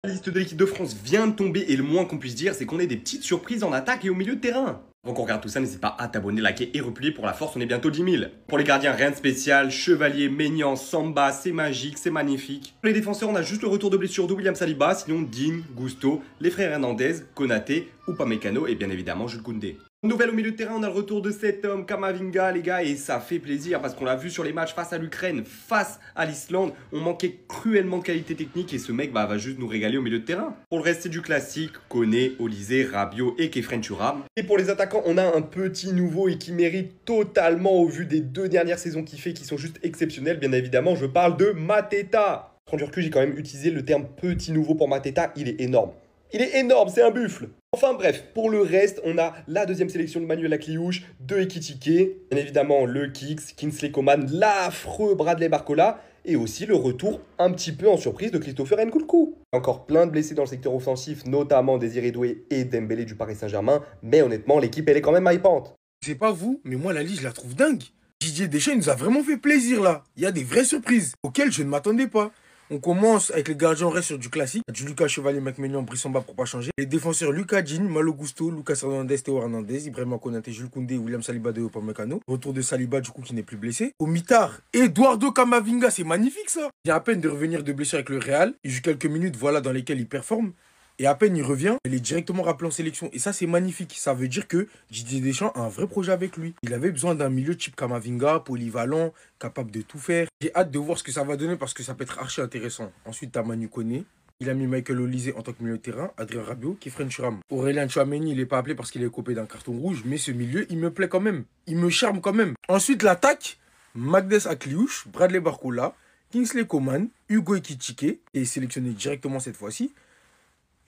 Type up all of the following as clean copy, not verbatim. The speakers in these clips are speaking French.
La liste de l'équipe de France vient de tomber et le moins qu'on puisse dire, c'est qu'on ait des petites surprises en attaque et au milieu de terrain. Avant qu'on regarde tout ça, n'hésite pas à t'abonner, liker et replier. Pour la force, on est bientôt 10 000. Pour les gardiens, rien de spécial. Chevalier, Maignan, Samba, c'est magique, c'est magnifique. Pour les défenseurs, on a juste le retour de blessure de William Saliba. Sinon, Digne, Gusto, les frères Hernandez, Konaté, Upamecano et bien évidemment Jules Koundé. Nouvelle au milieu de terrain, on a le retour de cet homme, Camavinga, les gars, et ça fait plaisir parce qu'on l'a vu sur les matchs face à l'Ukraine, face à l'Islande. On manquait cruellement de qualité technique et ce mec va juste nous régaler au milieu de terrain. Pour le reste, c'est du classique, Koné, Olysée, Rabiot et Kefren Thuram. Et pour les attaquants, on a un petit nouveau et qui mérite totalement au vu des 2 dernières saisons qu'il fait, qui sont juste exceptionnelles. Bien évidemment, je parle de Mateta. Prends du recul, j'ai quand même utilisé le terme petit nouveau pour Mateta, il est énorme. Il est énorme, c'est un buffle. Enfin bref, pour le reste, on a la deuxième sélection de Manuel Akliouche, de Ekitike, bien évidemment le Kix, Kingsley Coman, l'affreux Bradley Barcola, et aussi le retour un petit peu en surprise de Christopher Nkunku. Encore plein de blessés dans le secteur offensif, notamment Désiré Doué et Dembélé du Paris Saint-Germain, mais honnêtement, l'équipe elle est quand même hypante. Je sais pas vous, mais moi la liste je la trouve dingue. Didier Deschamps il nous a vraiment fait plaisir là. Il y a des vraies surprises auxquelles je ne m'attendais pas. On commence avec les gardiens, on reste sur du classique. Du Lucas Chevalier, Maignan, Brissamba pour pas changer. Les défenseurs Lucas Digne, Malo Gusto, Lucas Hernandez, Théo Hernandez, Ibrahima Konaté, Jules Koundé, William Saliba de Upamecano. Retour de Saliba du coup qui n'est plus blessé. Au mitard, Eduardo Camavinga, c'est magnifique ça. Il vient à peine de revenir de blessure avec le Real. Il joue quelques minutes voilà dans lesquelles il performe. Et à peine il revient, il est directement rappelé en sélection. Et ça, c'est magnifique. Ça veut dire que Didier Deschamps a un vrai projet avec lui. Il avait besoin d'un milieu type Camavinga, polyvalent, capable de tout faire. J'ai hâte de voir ce que ça va donner parce que ça peut être archi intéressant. Ensuite, t'as Manu Koné. Il a mis Michael Olysée en tant que milieu de terrain, Adrien Rabiot, Kefren Thuram. Aurélien Tchouaméni, il n'est pas appelé parce qu'il est coupé d'un carton rouge, mais ce milieu, il me plaît quand même. Il me charme quand même. Ensuite, l'attaque, Magdes Akliouche, Bradley Barcola, Kingsley Coman, Hugo Ekitike, et sélectionné directement cette fois-ci.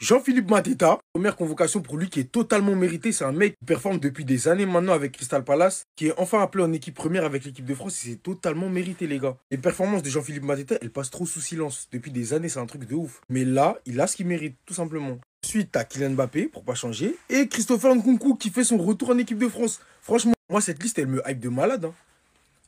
Jean-Philippe Mateta, première convocation pour lui qui est totalement méritée. C'est un mec qui performe depuis des années maintenant avec Crystal Palace, qui est enfin appelé en équipe première avec l'équipe de France et c'est totalement mérité les gars. Les performances de Jean-Philippe Mateta, elles passent trop sous silence. Depuis des années, c'est un truc de ouf. Mais là, il a ce qu'il mérite, tout simplement. Ensuite, t'as Kylian Mbappé, pour pas changer, et Christopher Nkunku qui fait son retour en équipe de France. Franchement, moi cette liste, elle me hype de malade. Hein.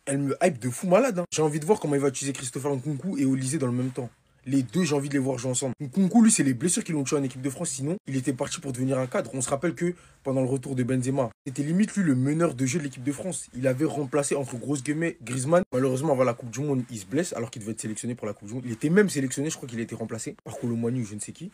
Elle me hype de fou malade. Hein. J'ai envie de voir comment il va utiliser Christopher Nkunku et Olysée dans le même temps. Les deux, j'ai envie de les voir jouer ensemble. Nkunku, lui, c'est les blessures qui l'ont tué en équipe de France. Sinon, il était parti pour devenir un cadre. On se rappelle que pendant le retour de Benzema, c'était limite lui le meneur de jeu de l'équipe de France. Il avait remplacé, entre grosses guillemets, Griezmann. Malheureusement, avant la Coupe du Monde, il se blesse alors qu'il devait être sélectionné pour la Coupe du Monde. Il était même sélectionné, je crois qu'il a été remplacé par Colomani ou je ne sais qui.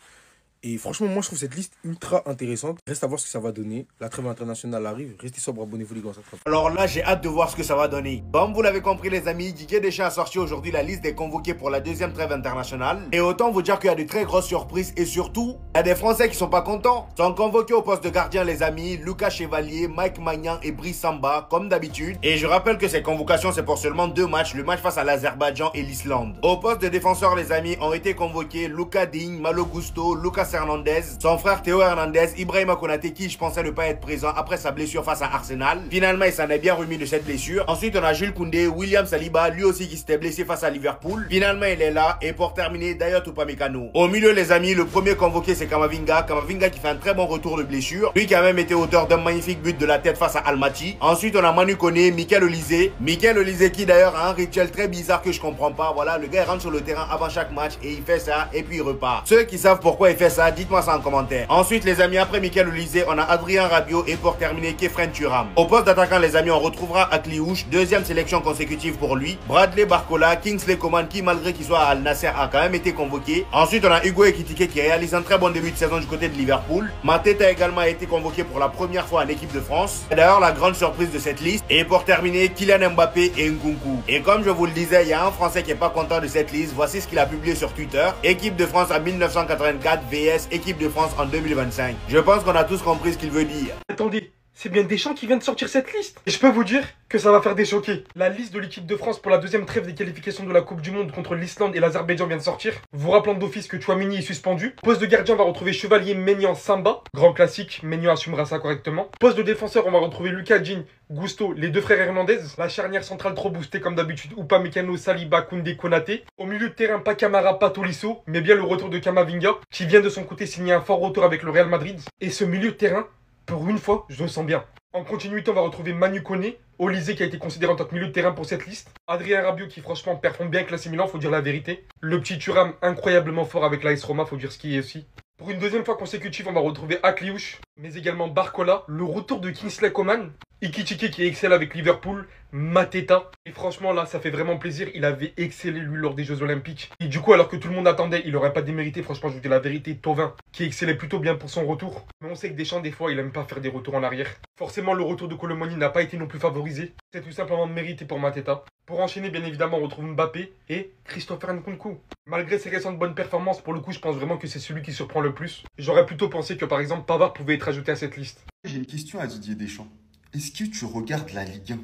Et franchement, moi, je trouve cette liste ultra intéressante. Reste à voir ce que ça va donner. La trêve internationale arrive. Restez sobre, abonnez-vous les gars. Alors là, j'ai hâte de voir ce que ça va donner. Comme vous l'avez compris les amis, Didier Deschamps a sorti aujourd'hui la liste des convoqués pour la deuxième trêve internationale. Et autant vous dire qu'il y a de très grosses surprises. Et surtout, il y a des Français qui sont pas contents. Sont convoqués au poste de gardien les amis, Lucas Chevalier, Mike Maignan et Brissamba, comme d'habitude. Et je rappelle que ces convocations, c'est pour seulement 2 matchs. Le match face à l'Azerbaïdjan et l'Islande. Au poste de défenseur les amis, ont été convoqués Lucas Digne, Malo Gusto, Lucas Hernandez, son frère Théo Hernandez, Ibrahima Konaté qui je pensais ne pas être présent après sa blessure face à Arsenal. Finalement il s'en est bien remis de cette blessure. Ensuite on a Jules Koundé, William Saliba, lui aussi qui s'était blessé face à Liverpool. Finalement il est là et pour terminer d'ailleurs Upamecano. Au milieu les amis, le premier convoqué c'est Camavinga. Camavinga qui fait un très bon retour de blessure. Lui qui a même été auteur d'un magnifique but de la tête face à Almaty. Ensuite on a Manu Koné, Michael Olysée. Michael Olysée qui d'ailleurs a un rituel très bizarre que je comprends pas. Voilà, le gars il rentre sur le terrain avant chaque match et il fait ça et puis il repart. Ceux qui savent pourquoi il fait ça, dites-moi ça en commentaire. Ensuite les amis, après Michael Olysée, on a Adrien Rabiot et pour terminer Kefren Thuram. Au poste d'attaquant les amis, on retrouvera Akliouche, deuxième sélection consécutive pour lui. Bradley Barcola, Kingsley Coman qui malgré qu'il soit à Al Nasser a quand même été convoqué. Ensuite on a Hugo Ekitike qui réalise un très bon début de saison du côté de Liverpool. Mateta également a été convoqué pour la première fois en équipe de France. C'est d'ailleurs la grande surprise de cette liste. Et pour terminer, Kylian Mbappé et Nkunku. Et comme je vous le disais, il y a un Français qui est pas content de cette liste. Voici ce qu'il a publié sur Twitter. Équipe de France en 1984 vs équipe de France en 2025. Je pense qu'on a tous compris ce qu'il veut dire. Attendez, c'est bien Deschamps qui vient de sortir cette liste. Et je peux vous dire que ça va faire des choqués. La liste de l'équipe de France pour la deuxième trêve des qualifications de la Coupe du Monde contre l'Islande et l'Azerbaïdjan vient de sortir. Vous rappelant d'office que Tchouaméni est suspendu. Poste de gardien, on va retrouver Chevalier, Maignan, Samba. Grand classique, Maignan assumera ça correctement. Poste de défenseur, on va retrouver Lucas Digne, Gusto, les deux frères Hernandez. La charnière centrale trop boostée comme d'habitude. Upamecano, Saliba, Koundé, Konaté. Au milieu de terrain, pas Camara, pas Tolisso, mais bien le retour de Camavinga, qui vient de son côté signer un fort retour avec le Real Madrid. Et ce milieu de terrain, pour une fois, je le sens bien. En continuité, on va retrouver Manu Koné, Olysée qui a été considéré en tant que milieu de terrain pour cette liste. Adrien Rabiot qui franchement performe bien avec l'AC Milan, faut dire la vérité. Le petit Thuram incroyablement fort avec l'AS Roma, faut dire ce qui est aussi. Pour une deuxième fois consécutive, on va retrouver Akliouche, mais également Barcola, le retour de Kingsley Coman, Ekitike qui excelle avec Liverpool, Mateta. Et franchement là, ça fait vraiment plaisir, il avait excellé lui lors des Jeux Olympiques. Et du coup, alors que tout le monde attendait, il n'aurait pas démérité, franchement je vous dis la vérité, Thauvin, qui excellait plutôt bien pour son retour. Mais on sait que Deschamps, des fois, il aime pas faire des retours en arrière. Forcément, le retour de Colomoni n'a pas été non plus favorisé. C'est tout simplement mérité pour Mateta. Pour enchaîner, bien évidemment, on retrouve Mbappé et Christopher Nkunku. Malgré ses récentes bonnes performances, pour le coup, je pense vraiment que c'est celui qui surprend le plus. J'aurais plutôt pensé que, par exemple, Pavard pouvait être ajouté à cette liste. J'ai une question à Didier Deschamps. Est-ce que tu regardes la Ligue 1?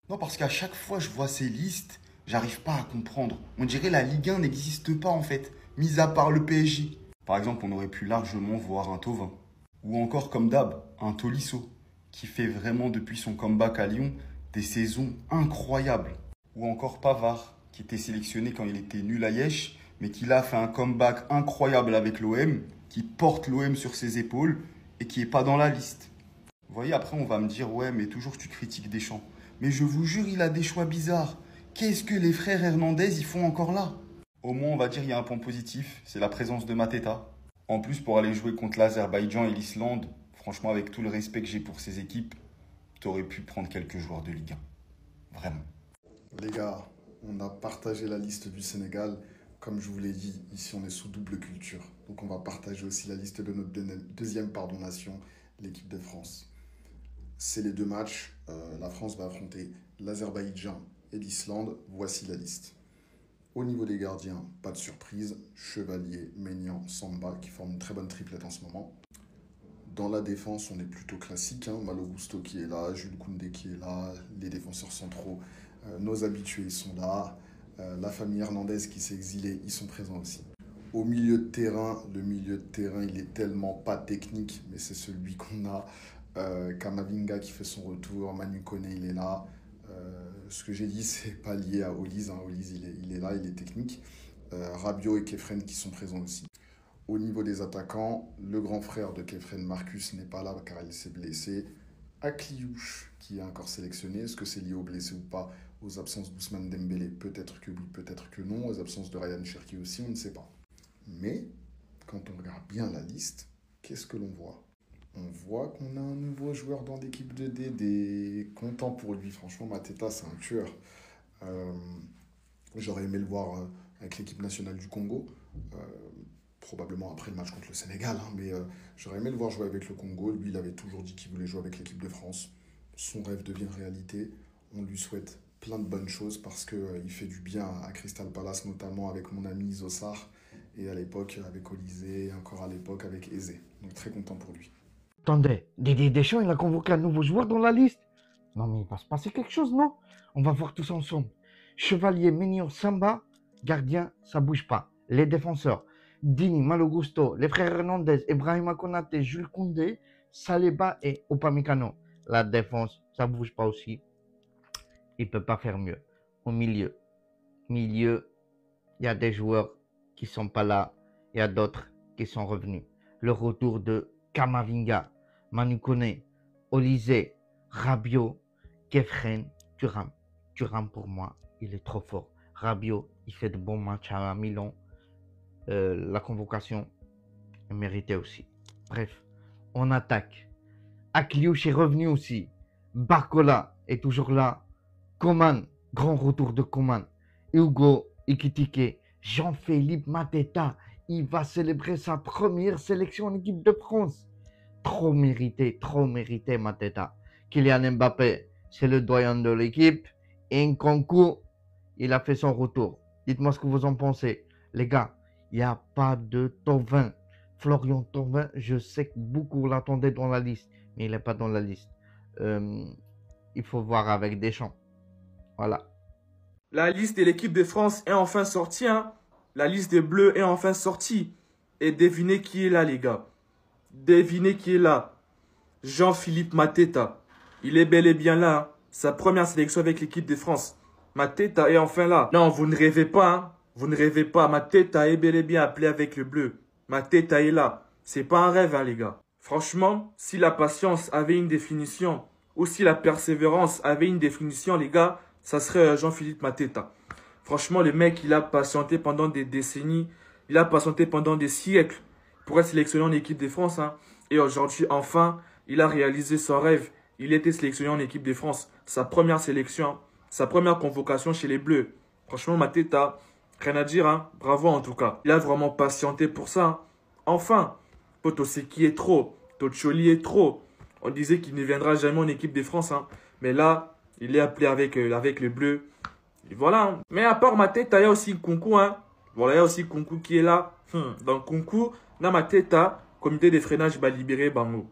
Non, parce qu'à chaque fois je vois ces listes, j'arrive pas à comprendre. On dirait la Ligue 1 n'existe pas en fait, mis à part le PSG. Par exemple, on aurait pu largement voir un Thauvin. Ou encore comme d'hab, un Tolisso, qui fait vraiment depuis son comeback à Lyon des saisons incroyables. Ou encore Pavard, qui était sélectionné quand il était nul à Yesh, mais qui là fait un comeback incroyable avec l'OM, qui porte l'OM sur ses épaules et qui n'est pas dans la liste. Vous voyez, après on va me dire, ouais, mais toujours tu critiques Deschamps. Mais je vous jure, il a des choix bizarres. Qu'est-ce que les frères Hernandez, ils font encore là? Au moins, on va dire, il y a un point positif, c'est la présence de Mateta. En plus, pour aller jouer contre l'Azerbaïdjan et l'Islande, franchement, avec tout le respect que j'ai pour ces équipes, t'aurais pu prendre quelques joueurs de Ligue 1. Vraiment. Les gars, on a partagé la liste du Sénégal. Comme je vous l'ai dit, ici on est sous double culture. Donc on va partager aussi la liste de notre deuxième nation, l'équipe de France. C'est les deux matchs. La France va affronter l'Azerbaïdjan et l'Islande. Voici la liste. Au niveau des gardiens, pas de surprise. Chevalier, Maignan, Samba qui forment une très bonne triplette en ce moment. Dans la défense, on est plutôt classique. Malo Gusto qui est là, Jules Koundé qui est là, les défenseurs centraux, nos habitués sont là. La famille Hernandez qui s'est exilée, ils sont présents aussi. Au milieu de terrain, le milieu de terrain, il est tellement pas technique, mais c'est celui qu'on a. Kamavinga qui fait son retour, Manu Koné, il est là. Ce que j'ai dit, c'est pas lié à Olise. Olise, il est là, il est technique. Rabiot et Kefren qui sont présents aussi. Au niveau des attaquants, le grand frère de Kefren, Marcus, n'est pas là car il s'est blessé. Akliouche qui est encore sélectionné. Est-ce que c'est lié au blessé ou pas? Aux absences d'Ousmane Dembélé, peut-être que oui, peut-être que non. Aux absences de Ryan Cherki aussi, on ne sait pas. Mais, quand on regarde bien la liste, qu'est-ce que l'on voit? On voit qu'on a un nouveau joueur dans l'équipe de DD. Content pour lui, franchement, Mateta, c'est un tueur. J'aurais aimé le voir avec l'équipe nationale du Congo. Probablement après le match contre le Sénégal, mais j'aurais aimé le voir jouer avec le Congo. Lui, il avait toujours dit qu'il voulait jouer avec l'équipe de France. Son rêve devient réalité. On lui souhaite plein de bonnes choses parce qu'il fait du bien à Crystal Palace, notamment avec mon ami Zossar, et à l'époque avec Olysée, et encore à l'époque avec Eze. Donc très content pour lui. Attendez, Didier Deschamps, il a convoqué un nouveau joueur dans la liste? Non mais il va se passer quelque chose, non? On va voir tous ensemble. Chevalier, Maignan, Samba, gardien, ça bouge pas. Les défenseurs, Dini, Malo Gusto, les frères Hernandez, Ibrahima Konaté, Jules Koundé, Saliba et Upamecano. La défense, ça bouge pas aussi. Il peut pas faire mieux. Au milieu, il y a des joueurs qui sont pas là. Il y a d'autres qui sont revenus. Le retour de Kamavinga, Manu Koné, Olysée, Rabiot, Kefren, Thuram. Thuram pour moi, il est trop fort. Rabiot, il fait de bons matchs à Milan. La convocation est méritée aussi. Bref, on attaque. Akliouche est revenu aussi. Barcola est toujours là. Coman, grand retour de Coman. Hugo Ekitike, Jean-Philippe Mateta, il va célébrer sa première sélection en équipe de France. Trop mérité Mateta. Kylian Mbappé, c'est le doyen de l'équipe. Et Nkunku, il a fait son retour. Dites-moi ce que vous en pensez. Les gars, il n'y a pas de Thauvin. Florian Thauvin, je sais que beaucoup l'attendaient dans la liste, mais il n'est pas dans la liste. Il faut voir avec Deschamps. Voilà. La liste de l'équipe de France est enfin sortie. La liste des Bleus est enfin sortie. Et devinez qui est là, les gars. Devinez qui est là. Jean-Philippe Mateta. Il est bel et bien là. Sa première sélection avec l'équipe de France. Mateta est enfin là. Non, vous ne rêvez pas. Vous ne rêvez pas. Mateta est bel et bien appelé avec le bleu. Mateta est là. C'est pas un rêve, les gars. Franchement, si la patience avait une définition, aussi la persévérance avait une définition, les gars, ça serait Jean-Philippe Mateta. Franchement, le mec, il a patienté pendant des décennies, il a patienté pendant des siècles pour être sélectionné en équipe de France. Hein. Et aujourd'hui, enfin, il a réalisé son rêve. Il était sélectionné en équipe de France. Sa première sélection, sa première convocation chez les Bleus. Franchement, Mateta, rien à dire, hein. Bravo en tout cas. Il a vraiment patienté pour ça. Hein. Enfin, Potoseki est trop, Toccioli est trop. On disait qu'il ne viendra jamais en équipe de France. Hein. Mais là, il est appelé avec les Bleus. Et voilà. Hein. Mais à part Mateta, il y a aussi Nkunku. Hein. Voilà, il y a aussi Nkunku qui est là. Dans Nkunku, dans Mateta, comité de freinage va libérer Bango.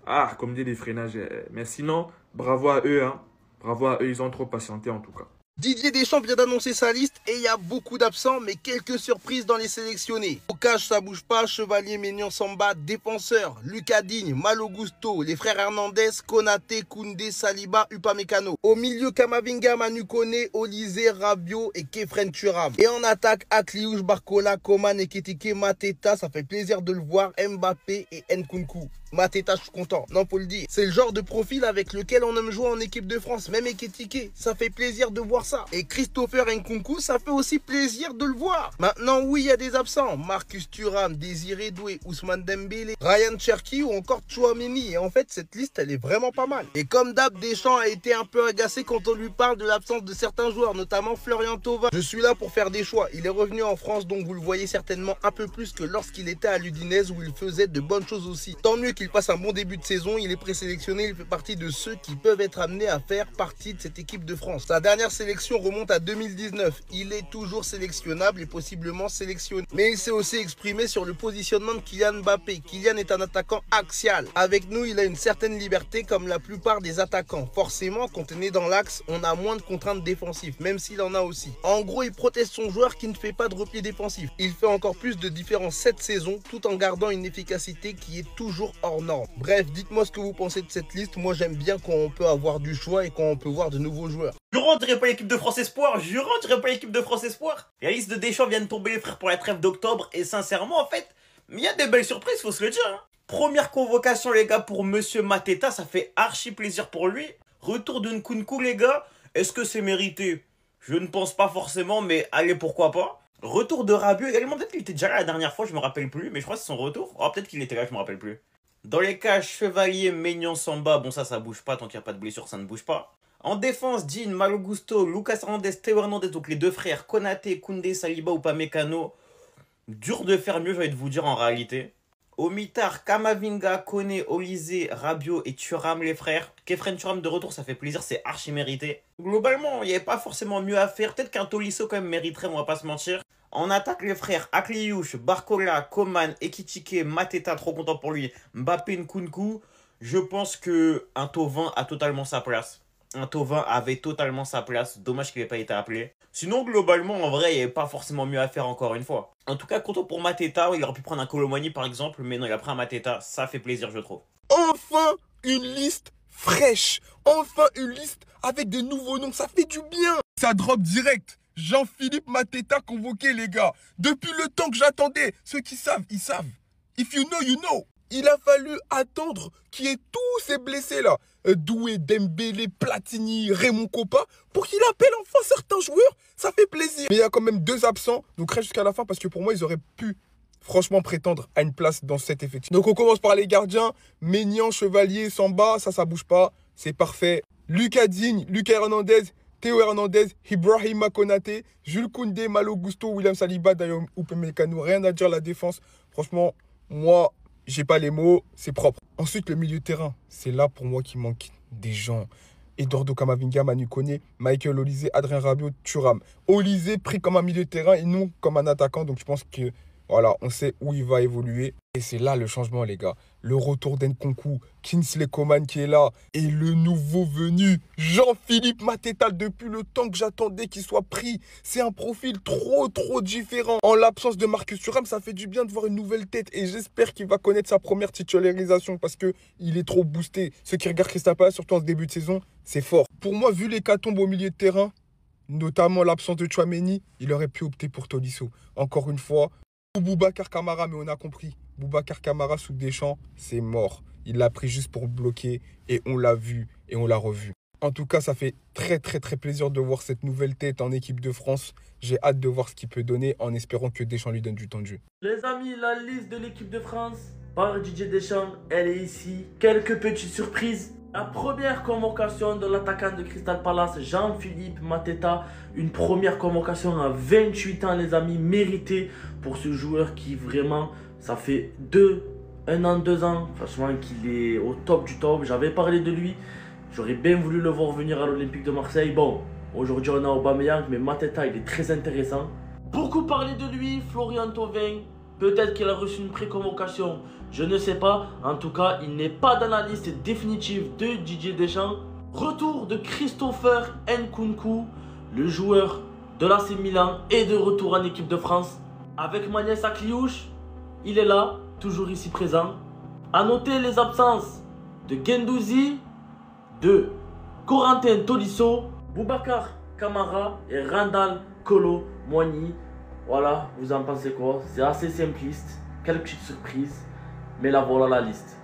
Ah, comité de freinage. Mais sinon, bravo à eux. Hein. Bravo à eux, ils ont trop patienté en tout cas. Didier Deschamps vient d'annoncer sa liste et il y a beaucoup d'absents, mais quelques surprises dans les sélectionnés. Au cage, ça bouge pas, Chevalier, Maignan, Samba, défenseur, Lucas Digne, Malo Gusto, les frères Hernandez, Konaté, Koundé, Saliba, Upamecano. Au milieu, Kamavinga, Manu Koné, Olise, Rabiot et Kefren Turam. Et en attaque, Akliouche, Barcola, Coman, Ekitike, Mateta, ça fait plaisir de le voir, Mbappé et Nkunku. Mateta, je suis content, non, faut le dire. C'est le genre de profil avec lequel on aime jouer en équipe de France, même Ekitike, ça fait plaisir de voir ça. Et Christopher Nkunku, ça fait aussi plaisir de le voir. Maintenant, oui, il y a des absents. Marcus Thuram, Désiré Doué, Ousmane Dembélé, Ryan Cherki ou encore Tchouaméni. Et en fait, cette liste, elle est vraiment pas mal. Et comme d'hab, Deschamps a été un peu agacé quand on lui parle de l'absence de certains joueurs, notamment Florian Thauvin. Je suis là pour faire des choix. Il est revenu en France, donc vous le voyez certainement un peu plus que lorsqu'il était à l'Udinese où il faisait de bonnes choses aussi. Tant mieux qu'il passe un bon début de saison, il est présélectionné, il fait partie de ceux qui peuvent être amenés à faire partie de cette équipe de France. Sa dernière sélection remonte à 2019. Il est toujours sélectionnable et possiblement sélectionné. Mais il s'est aussi exprimé sur le positionnement de Kylian Mbappé. Kylian est un attaquant axial. Avec nous, il a une certaine liberté comme la plupart des attaquants. Forcément, quand on est dans l'axe, on a moins de contraintes défensives, même s'il en a aussi. En gros, il protège son joueur qui ne fait pas de repli défensif. Il fait encore plus de différence cette saison, tout en gardant une efficacité qui est toujours hors norme. Bref, dites-moi ce que vous pensez de cette liste. Moi, j'aime bien quand on peut avoir du choix et quand on peut voir de nouveaux joueurs. Jurons, on dirait pas l'équipe de France Espoir. Jurons, on dirait pas l'équipe de France Espoir. La liste de Deschamps vient de tomber, les frères, pour la trêve d'octobre. Et sincèrement, en fait, il y a des belles surprises, faut se le dire. Hein. Première convocation, les gars, pour Monsieur Mateta. Ça fait archi plaisir pour lui. Retour de Nkunku, les gars. Est-ce que c'est mérité? Je ne pense pas forcément, mais allez, pourquoi pas. Retour de Rabiot également. Peut-être qu'il était déjà là la dernière fois, je me rappelle plus. Mais je crois que c'est son retour. Oh, peut-être qu'il était là, je me rappelle plus. Dans les cages, Chevalier, Maignan, Samba. Bon, ça bouge pas. Tant qu'il n'y a pas de blessure, ça ne bouge pas. En défense, Digne, Malo Gusto, Lucas Hernandez, Théo Hernandez. Donc les deux frères, Konaté, Koundé, Saliba, Upamecano. Dur de faire mieux, j'ai envie de vous dire en réalité. Au mitard, Kamavinga, Koné, Olise, Rabiot et Thuram, les frères. Kefren Turam de retour, ça fait plaisir, c'est archi mérité. Globalement, il n'y avait pas forcément mieux à faire. Peut-être qu'un Tolisso quand même mériterait, on va pas se mentir. En attaque, les frères Akliouche, Barcola, Coman, Ekitike, Mateta, trop content pour lui, Mbappé, Nkunku. Je pense que un Thauvin a totalement sa place. Un Thauvin avait totalement sa place. Dommage qu'il n'ait pas été appelé. Sinon, globalement, en vrai, il n'y avait pas forcément mieux à faire encore une fois. En tout cas, content pour Mateta. Il aurait pu prendre un Colomani par exemple. Mais non, il a pris un Mateta. Ça fait plaisir, je trouve. Enfin, une liste fraîche. Enfin, une liste avec des nouveaux noms. Ça fait du bien. Ça drop direct. Jean-Philippe Mateta convoqué, les gars. Depuis le temps que j'attendais. Ceux qui savent, ils savent. If you know, you know. Il a fallu attendre qu'il y ait tous ces blessés-là. Doué, Dembélé, Platini, Raymond Kopa, pour qu'il appelle enfin certains joueurs. Ça fait plaisir. Mais il y a quand même 2 absents. Donc reste jusqu'à la fin parce que pour moi, ils auraient pu franchement prétendre à une place dans cet effectif. Donc on commence par les gardiens. Maignan, Chevalier, Samba, ça bouge pas. C'est parfait. Lucas Digne, Lucas Hernandez, Théo Hernandez, Ibrahima Konaté, Jules Koundé, Malo Gusto, William Saliba, Dayo Upamecano. Rien à dire la défense. Franchement, moi, j'ai pas les mots, c'est propre. Ensuite, le milieu de terrain. C'est là pour moi qu'il manque des gens. Eduardo Camavinga, Manu Koné, Michael Olise, Adrien Rabiot, Thuram. Olise pris comme un milieu de terrain et non comme un attaquant. Donc je pense que voilà, on sait où il va évoluer. Et c'est là le changement, les gars. Le retour d'Nkunku, Kingsley Coman qui est là. Et le nouveau venu, Jean-Philippe Mateta. Depuis le temps que j'attendais qu'il soit pris. C'est un profil trop différent. En l'absence de Marcus Thuram, ça fait du bien de voir une nouvelle tête. Et j'espère qu'il va connaître sa première titularisation parce qu'il est trop boosté. Ceux qui regardent Crystal Palace, surtout en ce début de saison, c'est fort. Pour moi, vu l'hécatombe au milieu de terrain, notamment l'absence de Tchouaméni, il aurait pu opter pour Tolisso. Encore une fois, Boubacar Kamara, mais on a compris. Boubacar Kamara sous Deschamps, c'est mort. Il l'a pris juste pour bloquer et on l'a vu et on l'a revu. En tout cas, ça fait très plaisir de voir cette nouvelle tête en équipe de France. J'ai hâte de voir ce qu'il peut donner en espérant que Deschamps lui donne du temps de jeu. Les amis, la liste de l'équipe de France par Didier Deschamps, elle est ici. Quelques petites surprises. La première convocation de l'attaquant de Crystal Palace, Jean-Philippe Mateta. Une première convocation à 28 ans, les amis, méritée pour ce joueur qui vraiment, ça fait 1 an, 2 ans, franchement, qu'il est au top du top. J'avais parlé de lui. J'aurais bien voulu le voir venir à l'Olympique de Marseille. Bon, aujourd'hui on a Aubameyang, mais Mateta, il est très intéressant. Beaucoup parlé de lui, Florian Thauvin. Peut-être qu'il a reçu une pré-convocation, je ne sais pas. En tout cas, il n'est pas dans la liste définitive de Didier Deschamps. Retour de Christopher Nkunku, le joueur de l'AC Milan, est de retour en équipe de France. Avec Magnès Akliouche, il est là, toujours ici présent. A noter les absences de Guendouzi, de Corentin Tolisso, Boubacar Kamara et Randal Kolo Muani. Voilà, vous en pensez quoi? C'est assez simpliste, quelques petites surprises, mais là voilà la liste.